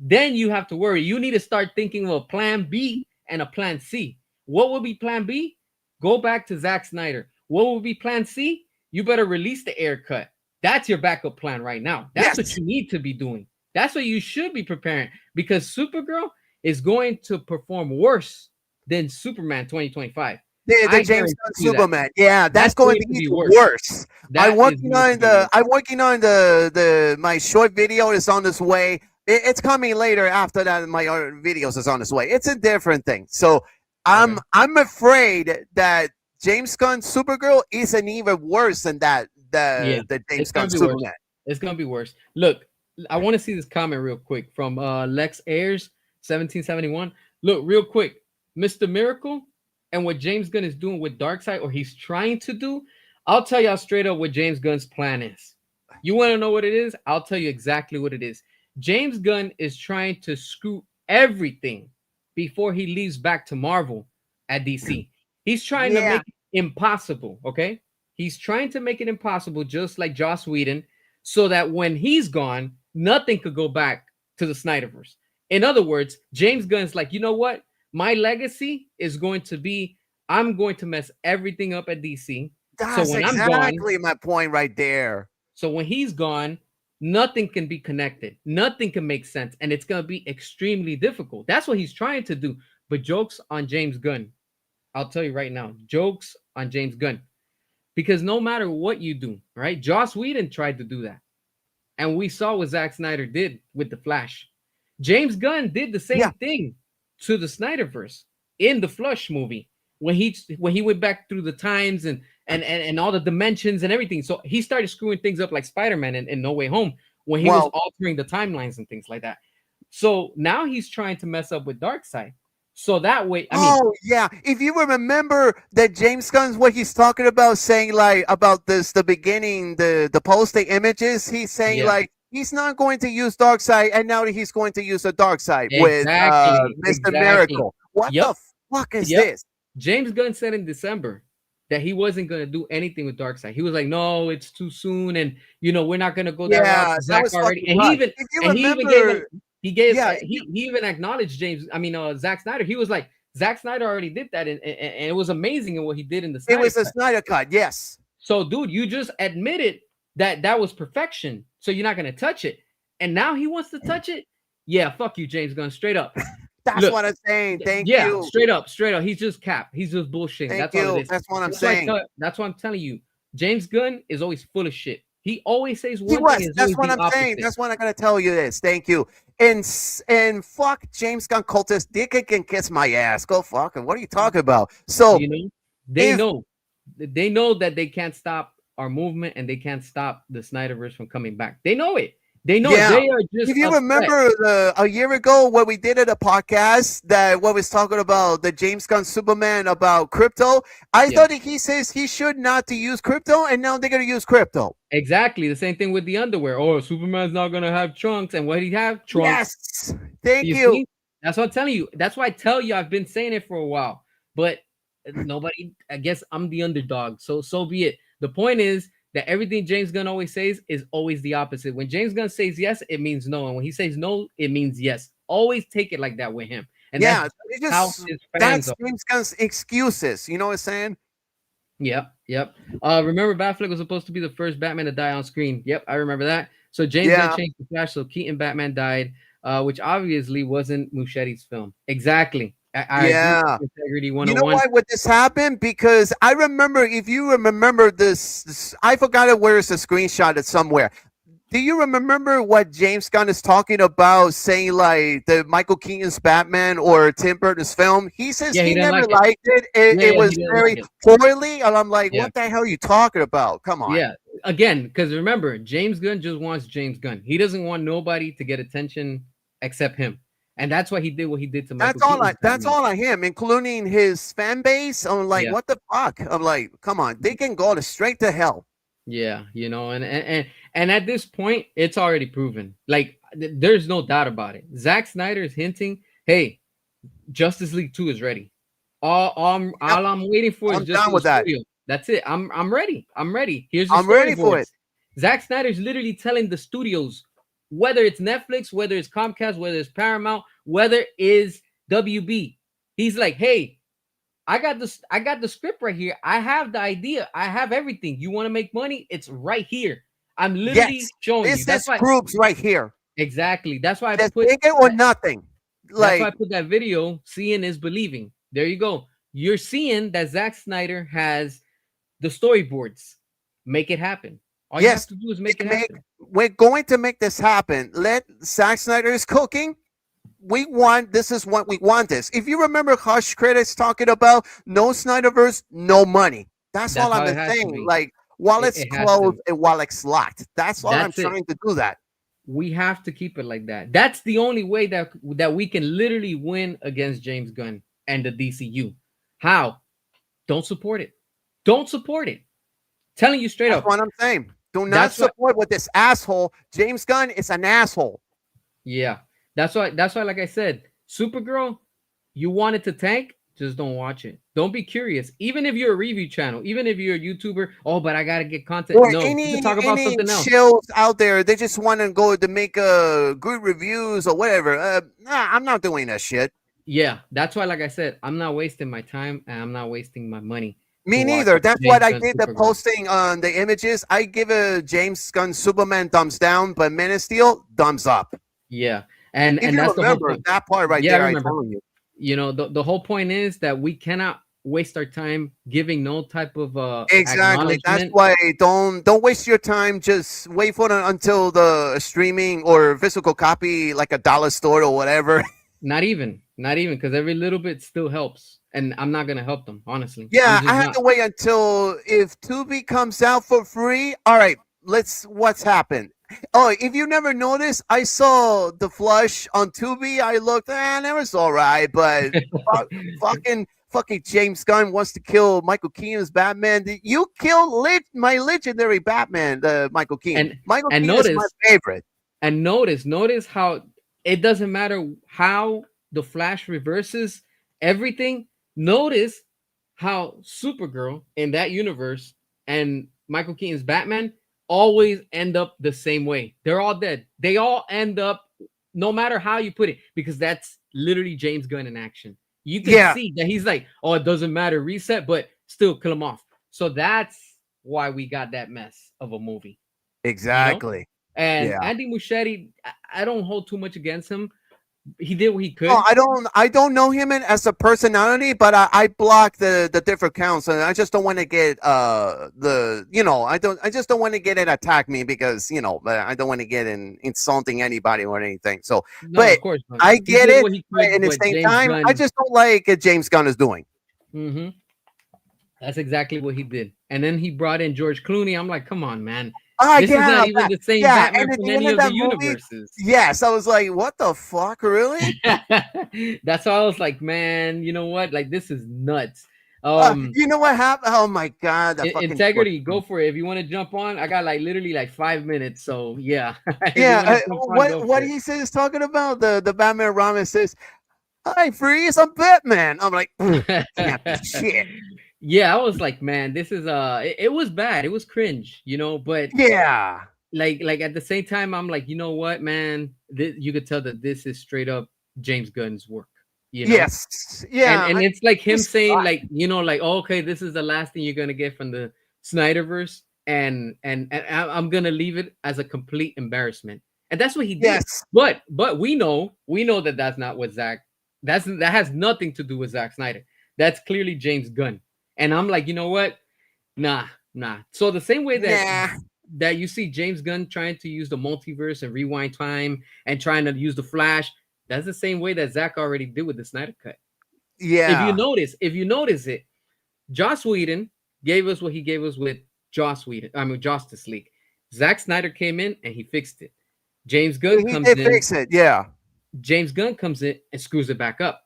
then you have to worry. You need to start thinking of a plan B and a plan C. What would be plan B? Go back to Zack Snyder. What would be plan C? You better release the air cut. That's your backup plan right now. That's what Yes. you need to be doing. That's what you should be preparing because Supergirl is going to perform worse than Superman 2025. The I James guarantee Gunn you that. Superman. Yeah, that's That's going going to to be be even worse. worse. That is going to be worse. I'm working on the my short video is on its way. It's coming later after that my other videos is on its way. It's a different thing. So Okay. I'm afraid that James Gunn Supergirl isn't even worse than that Yeah, the it's James gonna Gunn be worse. Superman. It's gonna be worse. Look, I want to see this comment real quick from Lex Ayers 1771. Look, real quick, Mr. Miracle and what James Gunn is doing with Darkseid, or he's trying to do. I'll tell y'all straight up what James Gunn's plan is. You want to know what it is? I'll tell you exactly what it is. James Gunn is trying to screw everything before he leaves back to Marvel at DC. He's trying to Yeah, make it impossible, okay? He's trying to make it impossible, just like Joss Whedon, so that when he's gone, nothing could go back to the Snyderverse. In other words, James Gunn's like, you know what? My legacy is going to be I'm going to mess everything up at DC. So that's when I'm gone, exactly my point right there. so when he's gone, nothing can be connected. Nothing can make sense. And it's going to be extremely difficult. That's what he's trying to do. But jokes on James Gunn. I'll tell you right now, jokes on James Gunn. Because no matter what you do, right? Joss Whedon tried to do that. And we saw what Zack Snyder did with The Flash. James Gunn did the Yeah. same thing to the Snyderverse in the Flush movie when he went back through the times and all the dimensions and everything. So he started screwing things up like Spider-Man in No Way Home when he was Well, altering the timelines and things like that. So now he's trying to mess up with Darkseid. So that way, I mean, oh yeah, if you remember that James Gunn's what he's talking about, saying like about this the beginning, the posting images, he's saying yeah, like he's not going to use dark side, and now he's going to use the dark side with exactly, Mr. exactly. Miracle. What Yep, the fuck is yep. this? James Gunn said in December that he wasn't going to do anything with Darkseid. He was like, "No, it's too soon, and we're not going to go that route." Yeah, that Zach was already, fucking hot. If you and he even gave him remember, he gave yeah, he even acknowledged James. I mean, Zack Snyder. He was like, Zack Snyder already did that, and it was amazing in what he did in the it Snyder was a cut. Snyder cut. Yes, So, dude, you just admitted that was perfection. So you're not gonna touch it. And now he wants to touch it. Yeah, fuck you, James Gunn. Straight up. That's Look, what I'm saying. Thank yeah, you. straight up, straight up. He's just cap. He's just bullshitting. Thank That's all it you. is. That's what I'm saying. That's why I'm telling you. James Gunn is always full of shit. He always says He one thing was. and it's That's always what the I'm saying. opposite. That's what I'm gonna tell you this. Thank you. And fuck James Gunn cultist. Dick can kiss my ass. Go fuck him. What are you talking about? So You know, they if know, they know that they can't stop our movement and they can't stop the Snyderverse from coming back. They know it. They know it. yeah, They are just if you upset. remember a year ago what we did at a podcast that what was talking about the James Gunn Superman about crypto, I Yeah, thought that he says he should not to use crypto, and now they're gonna use crypto. exactly. The same thing with the underwear. Oh, Superman's not gonna have trunks, and what he have? Trunks. Yes, thank You you. see? That's what I'm telling you. That's why I tell you I've been saying it for a while. But nobody, I guess I'm the underdog. So be it. The point is that everything James Gunn always says is always the opposite. When James Gunn says yes, it means no. And when he says no, it means yes. Always take it like that with him. And that's Yeah, just they how just his fans that's are. James Gunn's excuses. You know what I'm saying? Yep, yep. Remember Batfleck was supposed to be the first Batman to die on screen. Yep, I remember that. So James Gunn Yeah, changed the Flash so Keaton Batman died, which obviously wasn't Muschietti's film. Exactly. I agree yeah. with Integrity You know 101. why would this happen? Because I remember, if you remember this, I forgot it. Where is the screenshot? It's somewhere. Do you remember what James Gunn is talking about, saying like the Michael Keaton's Batman or Tim Burton's film? He says Yeah, he he didn't never like it. liked it. Yeah, It yeah, he was didn't like very it. poorly, and I'm like, Yeah, what the hell are you talking about? Come on. yeah. Again, because remember, James Gunn just wants James Gunn. He doesn't want nobody to get attention except him, and that's why he did what he did to Michael Keaton's That's Batman. all on him, including his fan base. I'm like, Yeah, what the fuck? I'm like, come on, they can go to straight to hell. yeah. You know, and at this point, it's already proven. Like, there's no doubt about it. Zack Snyder is hinting, "Hey, Justice League 2 is ready. Yep, All I'm waiting for is I'm just down for the with that. studio. That's it. I'm ready. I'm ready. Here's the I'm ready for it. storyboards." Zack Snyder's literally telling the studios, whether it's Netflix, whether it's Comcast, whether it's Paramount, whether it's WB. He's like, "Hey, I got this. I got the script right here. I have the idea. I have everything. You want to make money? It's right here. I'm literally Yes, showing you." this That's is why proofs right here. exactly. That's why I Just put take it or that. nothing. That's why I Like, put that video. Seeing is believing. There you go. You're seeing that Zack Snyder has the storyboards. Make it happen. All you have yes, to do is make it make happen. we're going to make this happen. Let Zack Snyder is cooking. We want this is what we want this. If you remember Hush critics talking about no Snyderverse, no money. That's all That's I'm how it has to saying. be. Like while it's It has closed to. and while it's locked. That's all I'm That's it. trying to do that. We have to keep it like that. That's the only way that we can literally win against James Gunn and the DCU. How? Don't support it. Don't support it. Telling you straight That's up. what I'm saying. Do not That's what. support with this asshole. James Gunn is an asshole. Yeah. That's why. Like I said, Supergirl. You want it to tank? Just don't watch it. Don't be curious. Even if you're a review channel, even if you're a YouTuber, oh, but I gotta get content. Or No, you can talk about any something else. shows out there, they just want to go to make good reviews or whatever. Nah, I'm not doing that shit. Yeah, that's why, like I said, I'm not wasting my time and I'm not wasting my money to Me watch neither. That's what James I Gunn did. The Supergirl. posting on the images. I give a James Gunn Superman thumbs down, but Man of Steel thumbs up. Yeah, If and you that's the whole remember point. that part right Yeah, I there, I remember. told you. You know, the whole point is that we cannot waste our time giving no type of Exactly. That's acknowledgement. why don't waste your time. Just wait for until the streaming or physical copy, like a dollar store or whatever. Not even, because every little bit still helps, and I'm not gonna help them honestly. I'm Yeah, just I have not. to wait until if Tubi comes out for free. All right, what's happened. Oh, if you never noticed, I saw the flush on Tubi. I looked, it was all right, but fucking James Gunn wants to kill Michael Keaton's Batman. You killed my legendary Batman, Michael Keaton. and Michael and Keaton is my notice favorite. and notice how it doesn't matter how the Flash reverses everything. Notice how Supergirl in that universe and Michael Keaton's Batman always end up the same way. They're all dead. They all end up, no matter how you put it, because that's literally James Gunn in action. You can Yeah, see that he's like, oh, it doesn't matter, reset, but still kill him off. So that's why we got that mess of a movie. Exactly. And Yeah. Andy Muschietti, I don't hold too much against him. He did what he could. No, I don't know him as a personality, but I block the different accounts, and I just don't want to get I just don't want to get it attack me because I don't want to get insulting anybody or anything. So, No, but of course not. I He get did it, what he but could, at the but same James time, I Gunn. just don't like what James Gunn is doing. hmm That's exactly what he did. And then he brought in George Clooney. I'm like, come on, man. Ah, This is yeah, not even the same yeah, Batman and at from the end any of of the that movie, universes. yes, I was like, what the fuck, really? That's why I was like, man, you know what? Like, this is nuts. You know what happened? Oh my god, the fucking George Integrity, go Clooney. for it. If you want to jump on, I got like literally like 5 minutes. So yeah, if you Yeah, want to jump on, go what for he says talking about the Batman Robin says, "Hi, Freeze, I'm Batman." I'm like, snap the it. shit. Yeah, I was like, man, this is it was bad. It was cringe, but Yeah. like at the same time, I'm like, you know what, man, you could tell that this is straight up James Gunn's work, you know. Yes. and Yeah. and it's like him This saying, guy. like, like, oh, okay, this is the last thing you're gonna get from the Snyderverse, and I'm gonna leave it as a complete embarrassment, and that's what he did. Yes. But we know that that's not what that has nothing to do with Zack Snyder. That's clearly James Gunn, and I'm like, you know what? Nah. So the same way Nah. that you see James Gunn trying to use the multiverse and rewind time and trying to use the Flash, that's the same way that Zack already did with the Snyder Cut. Yeah. If you notice it, Joss Whedon gave us what he gave us with Justice League. Zack Snyder came in and he fixed it. James Gunn He comes did in. fix it. Yeah. James Gunn comes in and screws it back up.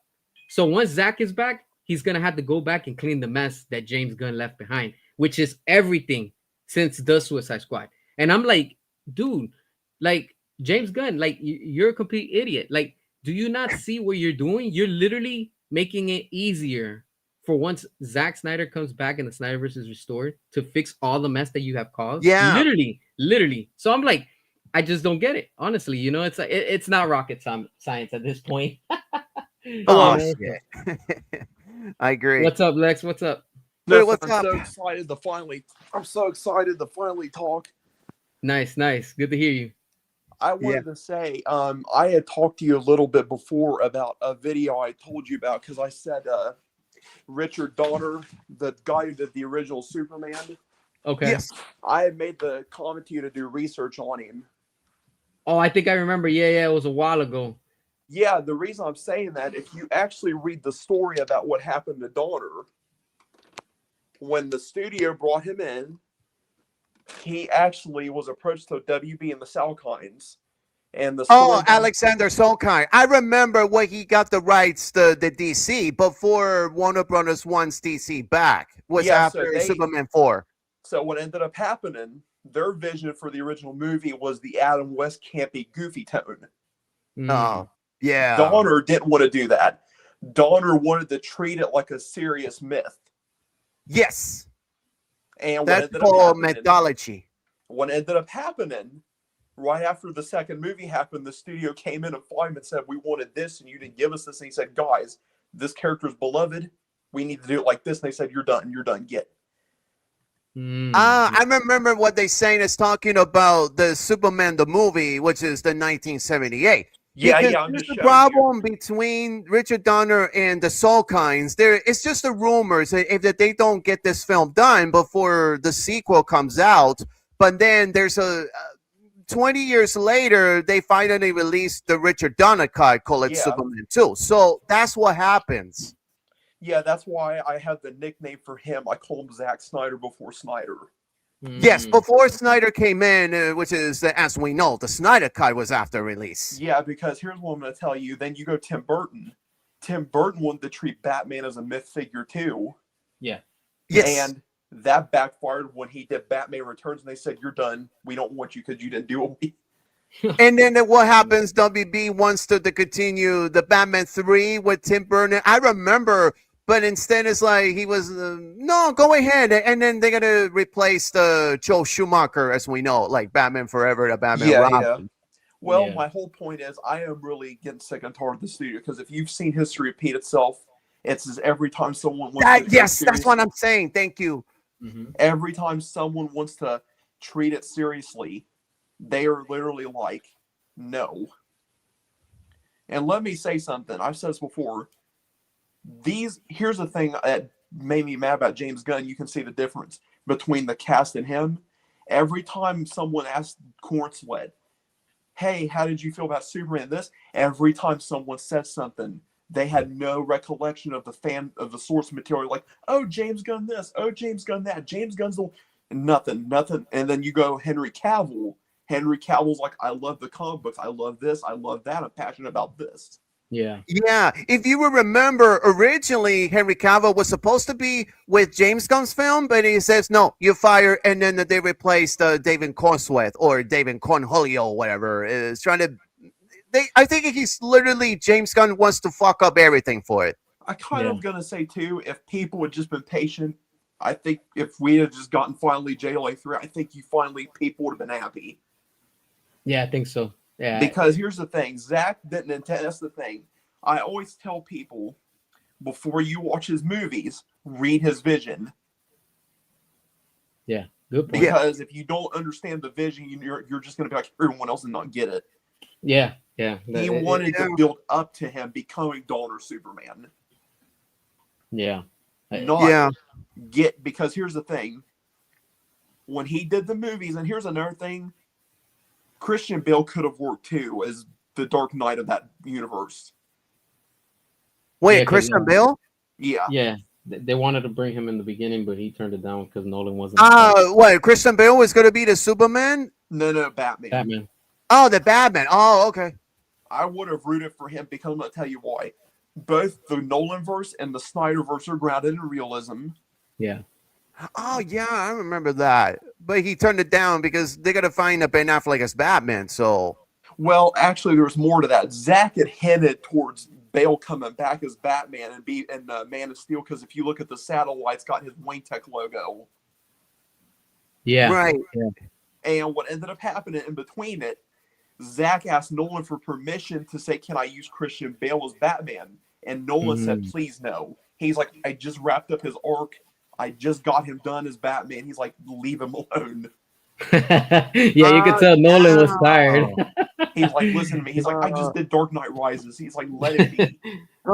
So once Zack is back, he's gonna have to go back and clean the mess that James Gunn left behind, which is everything since the Suicide Squad. And I'm like, dude, like James Gunn, like you're a complete idiot. Like, do you not see what you're doing? You're literally making it easier for once Zack Snyder comes back and the Snyderverse is restored to fix all the mess that you have caused. Yeah. Literally. So I'm like, I just don't get it. Honestly, it's like it's not rocket science at this point. Oh So, shit. I agree. what's up, Lex? What's up? Wait, Listen, what's I'm up? so excited to finally. I'm so excited to finally talk. Nice. Good to hear you. I wanted to say, I had talked to you a little bit before about a video I told you about because I said Richard Donner, the guy who did the original Superman. Okay. Yes. I had made the comment to you to do research on him. Oh, I think I remember. Yeah, it was a while ago. Yeah, the reason I'm saying that, if you actually read the story about what happened to Donner, when the studio brought him in, he actually was approached to WB and the Salkinds. And the story Alexander Solkine. I remember when he got the rights to the DC before Warner Brothers wants DC back. Was after Superman 4. So what ended up happening, their vision for the original movie was the Adam West campy, goofy tone. Oh, yeah. Donner didn't want to do that. Donner wanted to treat it like a serious myth. Yes. And that's called mythology. What ended up happening, right after the second movie happened, the studio came in and fined him and said, we wanted this and you didn't give us this. And he said, guys, this character's beloved. We need to do it like this. And they said, you're done, get. I remember what they saying is talking about the Superman the movie, which is the 1978. Yeah. There's a problem between Richard Donner and the Salkinds. It's just the rumors if that they don't get this film done before the sequel comes out. But then there's 20 years later, they finally released the Richard Donner cut called Superman 2. So that's what happens. Yeah, that's why I had the nickname for him. I called him Zack Snyder before Snyder. Yes, before Snyder came in, which is, as we know, the Snyder cut was after release. Yeah, because here's what I'm going to tell you. Then you go Tim Burton. Tim Burton wanted to treat Batman as a myth figure too. Yeah. Yes. And that backfired when he did Batman Returns, and they said, you're done. We don't want you because you didn't do it. And then what happens, WB wants to continue the Batman 3 with Tim Burton. I remember... But instead, it's like he was, no, go ahead. And then they're going to replace the Joel Schumacher, as we know, like Batman Forever, the Batman Robin. Yeah. Well, my whole point is I am really getting sick and tired of the studio because if you've seen history repeat itself, it's as every time someone wants to... Yes, that's what I'm saying. Thank you. Every time someone wants to treat it seriously, They are literally like, no. And let me say something. I've said this before. Here's the thing that made me mad about James Gunn. You can see the difference between the cast and him. Every time someone asked Cornsweat, hey, how did you feel about Superman? Every time someone said something, they had no recollection of the source material. Like, oh, James Gunn this, oh, James Gunn that, James Gunn's the nothing. And then you go Henry Cavill. Henry Cavill's like, I love the comic books, I love this, I love that, I'm passionate about this. Yeah. Yeah, if you will remember, originally Henry Cavill was supposed to be with James Gunn's film, but he says no, you fire, and then they replaced David Cornsweet or David Cornholio, or whatever. Is trying to. I think he's literally James Gunn wants to fuck up everything for it. I kind of gonna say too, if people had just been patient, I think if we had just gotten finally JLA 3, I think people would have been happy. Yeah, I think so. Yeah. Because here's the thing, Zach didn't intend. That's the thing. I always tell people before you watch his movies, read his vision. Yeah, good point. Because if you don't understand the vision, you're just going to be like everyone else and not get it. Yeah. He wanted to build up to him becoming Dawn or Superman. Yeah. Because here's the thing. When he did the movies, and here's another thing, Christian Bale could have worked too as the Dark Knight of that universe. Wait, Christian Bale? Yeah. Yeah. They wanted to bring him in the beginning, but he turned it down because Nolan wasn't. What? Christian Bale was going to be the Superman? No, Batman. Oh, the Batman. Oh, okay. I would have rooted for him because I'm going to tell you why. Both the Nolanverse and the Snyderverse are grounded in realism. Yeah. Oh, yeah, I remember that. But he turned it down because they got to find a Ben Affleck as Batman, so. Well, actually, there was more to that. Zach had hinted towards Bale coming back as Batman and Man of Steel, because if you look at the satellite, it's got his Wayne Tech logo. Yeah. Right. Yeah. And what ended up happening in between it, Zach asked Nolan for permission to say, can I use Christian Bale as Batman? And Nolan said, please no. He's like, I just wrapped up his arc. I just got him done as Batman. He's like, leave him alone. Yeah, you could tell Nolan was tired. He's like, listen to me. He's like, I just did Dark Knight Rises. He's like, let it be.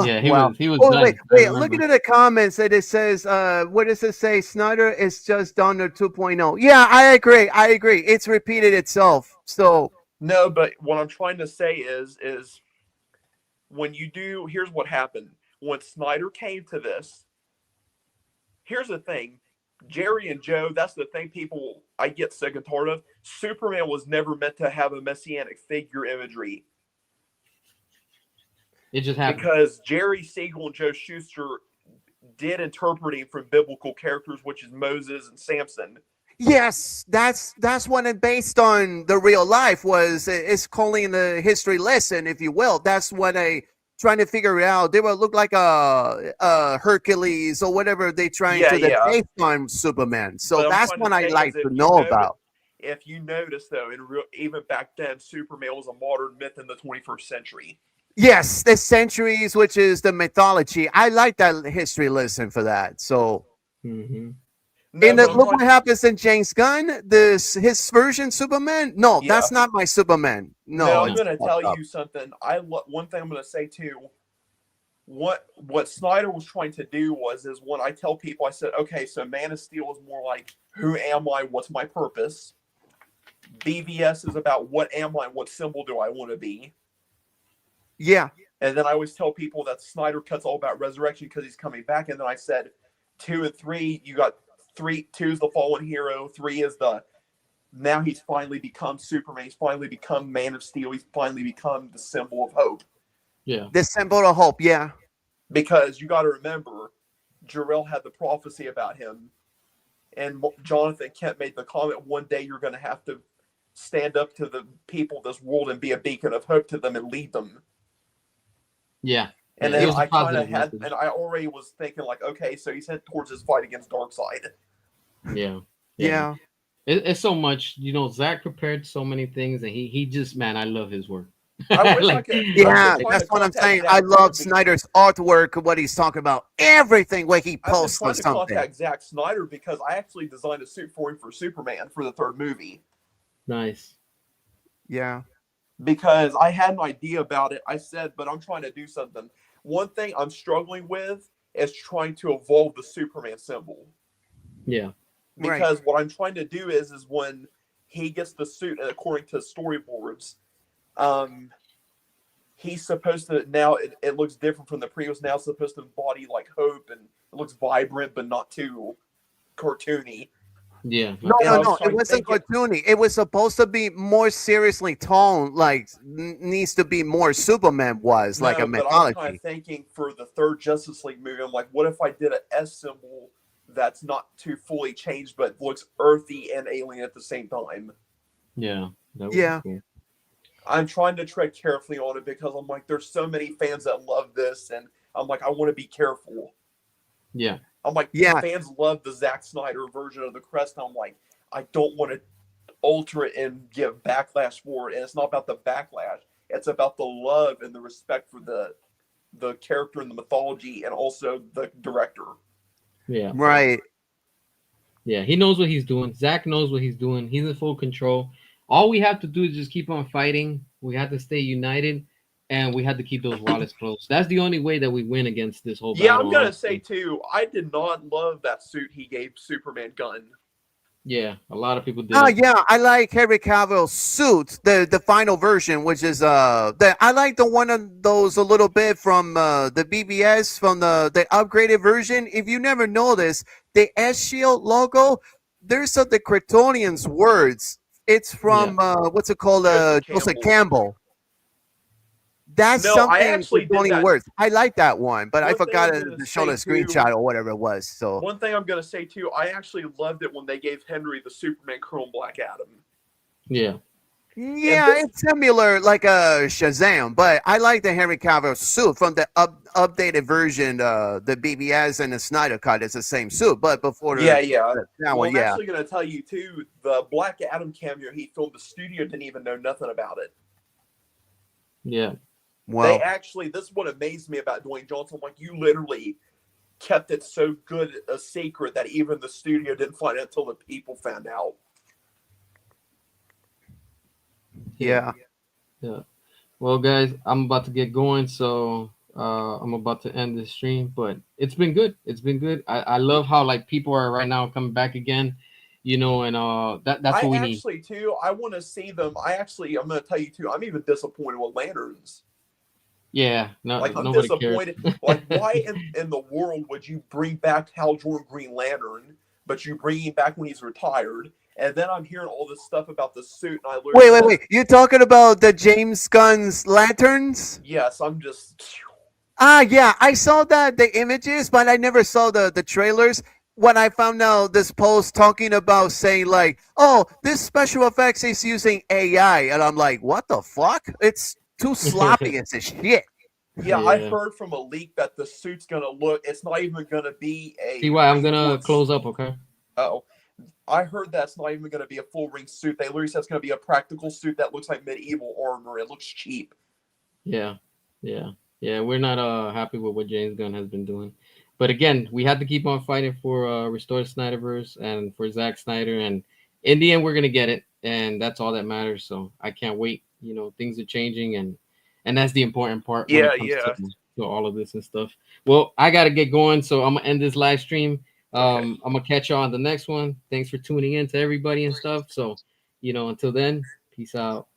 Yeah, he was Oh, done. wait, looking at the comments that it says, what does it say? Snyder is just Donner 2.0. Yeah, I agree. It's repeated itself. So no, but what I'm trying to say is when you do, here's what happened. When Snyder came to this, here's the thing. Jerry and Joe, that's the thing I get sick and tired of. Superman was never meant to have a messianic figure imagery. It just happened. Because Jerry Siegel and Joe Shuster did interpreting from biblical characters, which is Moses and Samson. yes, that's what it based on the real life was. It's calling the history lesson, if you will. That's what trying to figure it out. They would look like a Hercules or whatever they trying to based on Superman. So that's what I like to know about. If you notice, though, even back then, Superman was a modern myth in the 21st century. Yes, the centuries, which is the mythology. I like that history lesson for that. So, Mm-hmm. and look what happens in James Gunn. His version Superman. No, that's not my Superman. No, I'm going to tell you something. One thing I'm going to say too. What Snyder was trying to do is when I tell people, I said, okay, so Man of Steel is more like, who am I? What's my purpose? BVS is about what am I? What symbol do I want to be? Yeah. And then I always tell people that Snyder Cut's all about resurrection because he's coming back. And then I said 2 and 3, you got 2 is the fallen hero. 3 is now he's finally become Superman. He's finally become Man of Steel. He's finally become the symbol of hope. Yeah. The symbol of hope. Yeah. Because you got to remember, Jor-El had the prophecy about him. And Jonathan Kent made the comment, one day you're going to have to stand up to the people of this world and be a beacon of hope to them and lead them. Yeah. And then I kind of and I already was thinking like, okay, so he's heading towards his fight against Darkseid. Yeah. Yeah. It's so much, Zach prepared so many things, and he just, man, I love his work. That's what I'm saying. I love Snyder's artwork, what he's talking about, everything where he posts or something. I've been trying to contact Zack Snyder because I actually designed a suit for him for Superman for the 3rd movie. Nice. Yeah. because I had an idea about it. I said, but I'm trying to do something. One thing I'm struggling with is trying to evolve the Superman symbol. Yeah. Right. Because what I'm trying to do is when he gets the suit, and according to storyboards, um, he's supposed to now it looks different from the previous. Now it's supposed to embody like hope and it looks vibrant but not too cartoony. Yeah. No, And no, I was no. It trying to wasn't think it, cartoony. It was supposed to be more seriously toned, like needs to be more Superman was, like a no, but I was kind of mythology. thinking for the third Justice League movie, I'm like, what if I did an S symbol that's not too fully changed but looks earthy and alien at the same time? Yeah. That would be Yeah. cool. I'm trying to tread carefully on it because I'm like, there's so many fans that love this, and I'm like, I want to be careful. Yeah. I'm like, Yeah. fans love the Zack Snyder version of the crest. And I'm like, I don't want to alter it and give backlash for it. And it's not about the backlash; it's about the love and the respect for the character and the mythology, and also the director. Yeah. Right. Yeah. He knows what he's doing. Zach knows what he's doing. He's in full control. All we have to do is just keep on fighting. We have to stay united, and we have to keep those wallets closed. That's the only way that we win against this whole Yeah, battle. I'm gonna say Honestly. too, I did not love that suit he gave Superman Gunn. Yeah. A lot of people Oh didn't. yeah, I like Henry Cavill's suit, the final version, which is I like the one of those a little bit from the BBS from the upgraded version. If you never noticed, the S Shield logo, there's some of the Kryptonians words. It's Yeah. from what's it called? Joseph Joseph Campbell. Campbell. That's No, I something actually did Kryptonian that. words. I like that one, but I One thing forgot I'm to gonna show the say too. screenshot or whatever it was. So One thing I'm gonna say too, I actually loved it when they gave Henry the Superman Chrome Black Adam. Yeah. And yeah, this, it's similar like a Shazam, but I like the Henry Cavill suit from the updated version, the BBS and the Snyder cut. It's the same suit, but before yeah, yeah. that Well, one, I'm yeah. actually gonna tell you too. The Black Adam cameo he filmed, the studio didn't even know nothing about it. Yeah. They Well, actually, this is what amazed me about Dwayne Johnson. Like, you literally kept it so good a secret that even the studio didn't find out until the people found out. yeah. Yeah. Well, guys, I'm about to get going, so I'm about to end this stream. But it's been good. It's been good. I love how like people are right now coming back again, and that's I what we need. actually too. I want to see them. I'm going to tell you too. I'm even disappointed with Lanterns. Yeah. No, Like, I'm nobody cares. disappointed. Like, why in the world would you bring back Hal Jordan Green Lantern, but you bring him back when he's retired? And then I'm hearing all this stuff about the suit, and I Wait, literally, wait. You talking about the James Gunn's lanterns? yes, I'm just. Ah, yeah. I saw the images, but I never saw the trailers. When I found out this post talking about saying like, oh, this special effects is using AI, and I'm like, what the fuck? It's too sloppy as a shit. Yeah, I Yeah. heard from a leak that the suit's gonna look. It's not even gonna be a TY, I'm gonna reinforced. close up. Okay. Oh, I heard that's not even gonna be a full ring suit. They literally said it's gonna be a practical suit that looks like medieval armor. It looks cheap. Yeah. Yeah. Yeah. We're not happy with what James Gunn has been doing. But again, we have to keep on fighting for restore Snyderverse and for Zack Snyder, and in the end, we're gonna get it, and that's all that matters. So I can't wait. Things are changing, and that's the important part when Yeah, it comes yeah. to all of this and stuff. Well, I gotta get going, so I'm gonna end this live stream. Okay. I'm gonna catch you on the next one. Thanks for tuning in to everybody and stuff. So, until then, peace out.